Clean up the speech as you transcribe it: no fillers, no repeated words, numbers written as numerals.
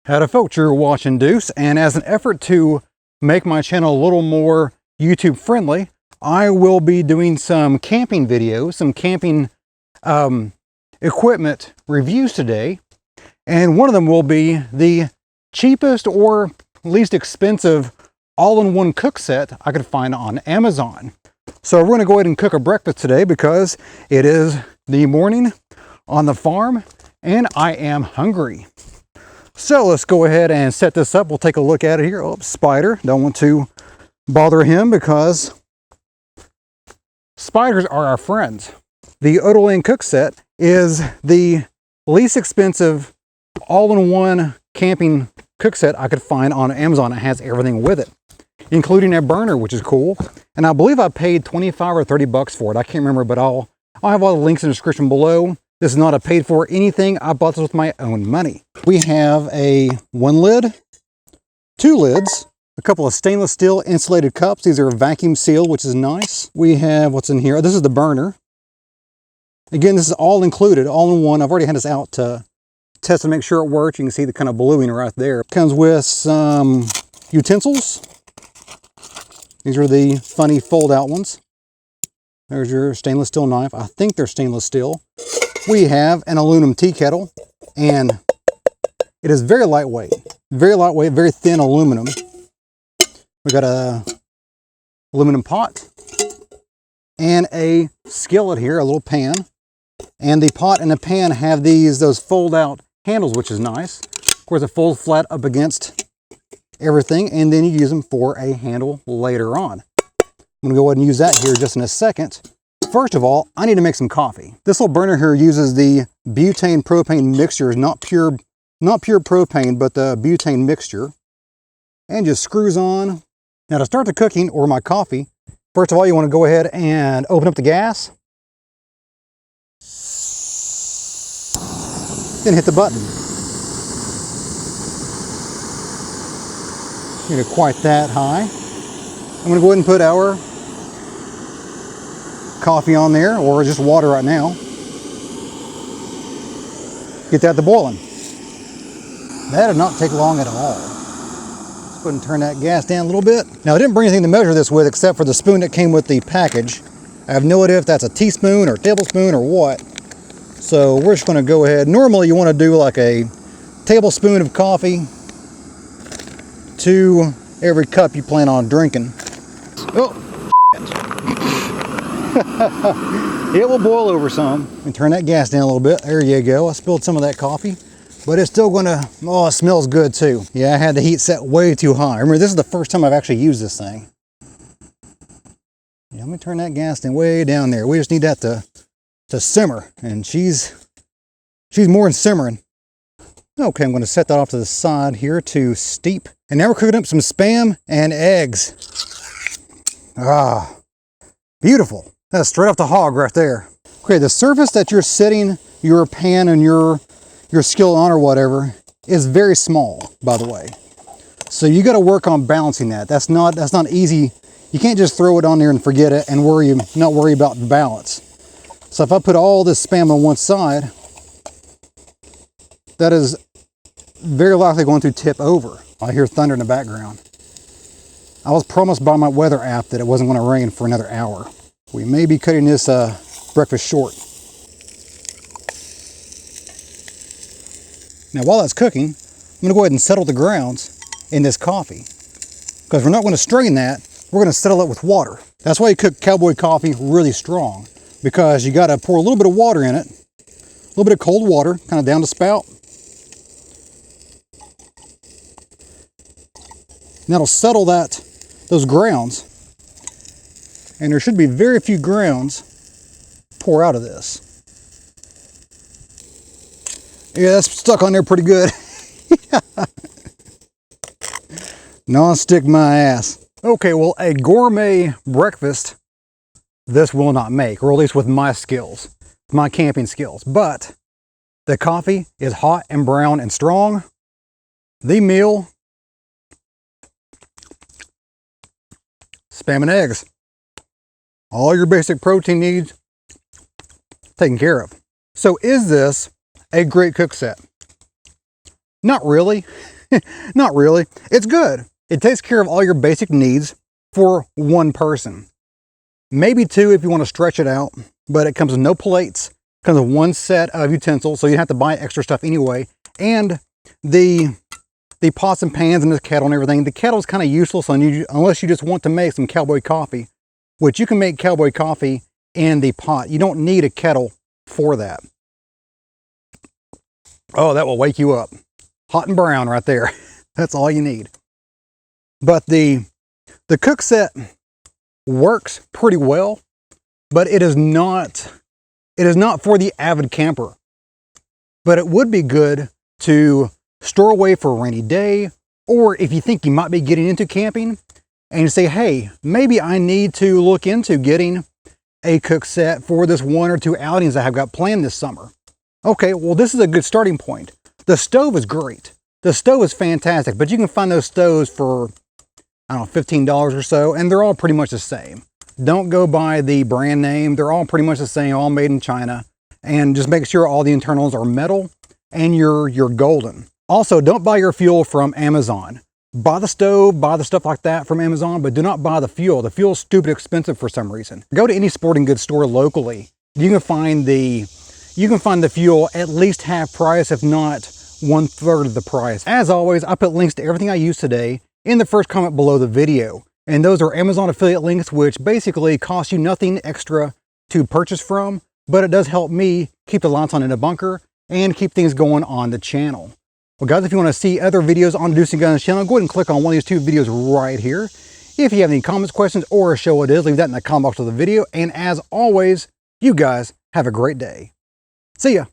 Howdy folks, you're watching Deuce, and as an effort to make my channel a little more YouTube friendly, I will be doing some camping videos, some camping equipment reviews today. And one of them will be the cheapest or least expensive all-in-one cook set I could find on Amazon. So we're going to go ahead and cook a breakfast today because it is the morning on the farm and I am hungry. So let's go ahead and set this up. We'll take a look at it here. Oh, spider. Don't want to bother him because spiders are our friends. The Untitled cook set is the least expensive all-in-one camping cook set I could find on Amazon. It has everything with it, including a burner, which is cool. And I believe I paid 25 or 30 bucks for it. I can't remember, but I'll have all the links in the description below. This is not a paid for anything. I bought this with my own money. We have a one lid, two lids, a couple of stainless steel insulated cups. These are vacuum sealed, which is nice. We have what's in here. This is the burner. Again, this is all included, all in one. I've already had this out to test to make sure it works. You can see the kind of bluing right there. Comes with some utensils. These are the funny fold out ones. There's your stainless steel knife. I think they're stainless steel. We have an aluminum tea kettle, and it is very lightweight, very thin aluminum. We got a aluminum pot and a skillet here, a little pan. And the pot and the pan have those fold out handles, which is nice. Of course, it folds flat up against everything, and then you use them for a handle later on. I'm gonna go ahead and use that here just in a second. First of all, I need to make some coffee. This little burner here uses the butane propane mixture, not pure propane, but the butane mixture, and just screws on. Now to start the cooking or my coffee, first of all, you want to go ahead and open up the gas, then hit the button. Not quite that high. I'm going to go ahead and put our coffee on there, or just water right now. Get that to boiling. That did not take long at all. Let's go ahead and turn that gas down a little bit. Now, I didn't bring anything to measure this with except for the spoon that came with the package. I have no idea if that's a teaspoon or tablespoon or what. So we're just going to go ahead. Normally you want to do like a tablespoon of coffee to every cup you plan on drinking. Oh, it will boil over some. And turn that gas down a little bit. There you go. I spilled some of that coffee, but it's still gonna, oh, it smells good too. Yeah, I had the heat set way too high. Remember, this is the first time I've actually used this thing. Yeah, let me turn that gas down way down there. We just need that to simmer, and she's more than simmering. Okay, I'm gonna set that off to the side here to steep. And now we're cooking up some Spam and eggs. Ah, beautiful. That's straight off the hog right there. Okay, the surface that you're setting your pan and your skillet on or whatever is very small, by the way. So you got to work on balancing that. That's not easy. You can't just throw it on there and forget it and not worry about the balance. So if I put all this Spam on one side, that is very likely going to tip over. I hear thunder in the background. I was promised by my weather app that it wasn't going to rain for another hour. We may be cutting this breakfast short. Now while that's cooking, I'm going to go ahead and settle the grounds in this coffee. Because we're not going to strain that, we're going to settle it with water. That's why you cook cowboy coffee really strong. Because you got to pour a little bit of water in it. A little bit of cold water, kind of down the spout. And that'll settle those grounds. And there should be very few grounds pour out of this. Yeah, that's stuck on there pretty good. Non-stick my ass. Okay, well, a gourmet breakfast this will not make, or at least with my skills, my camping skills. But the coffee is hot and brown and strong. The meal, Spam and eggs. All your basic protein needs taken care of. So is this a great cook set? Not really. Not really. It's good. It takes care of all your basic needs for one person. Maybe two if you want to stretch it out, but it comes with no plates. It comes with one set of utensils, so you have to buy extra stuff anyway. And the pots and pans and the kettle and everything. The kettle is kind of useless unless you just want to make some cowboy coffee, which you can make cowboy coffee in the pot. You don't need a kettle for that. Oh, that will wake you up. Hot and brown right there. That's all you need. But the cook set works pretty well, but it is not for the avid camper. But it would be good to store away for a rainy day, or if you think you might be getting into camping and you say, hey, maybe I need to look into getting a cook set for this 1 or 2 outings I have got planned this summer. Okay, well, this is a good starting point. The stove is great. The stove is fantastic, but you can find those stoves for, I don't know, $15 or so, and they're all pretty much the same. Don't go by the brand name. They're all pretty much the same, all made in China. And just make sure all the internals are metal and you're golden. Also, don't buy your fuel from Amazon. Buy the stove, buy the stuff like that from Amazon, but do not buy the fuel. The fuel's stupid expensive for some reason. Go to any sporting goods store locally. You can find the fuel at least half price, if not 1/3 of the price. As always, I put links to everything I used today in the first comment below the video. And those are Amazon affiliate links, which basically cost you nothing extra to purchase from, but it does help me keep the lights on in the bunker and keep things going on the channel. Well, guys, if you want to see other videos on the Deucing Guns channel, go ahead and click on one of these 2 videos right here. If you have any comments, questions, or a show what it is, leave that in the comment box of the video. And as always, you guys have a great day. See ya.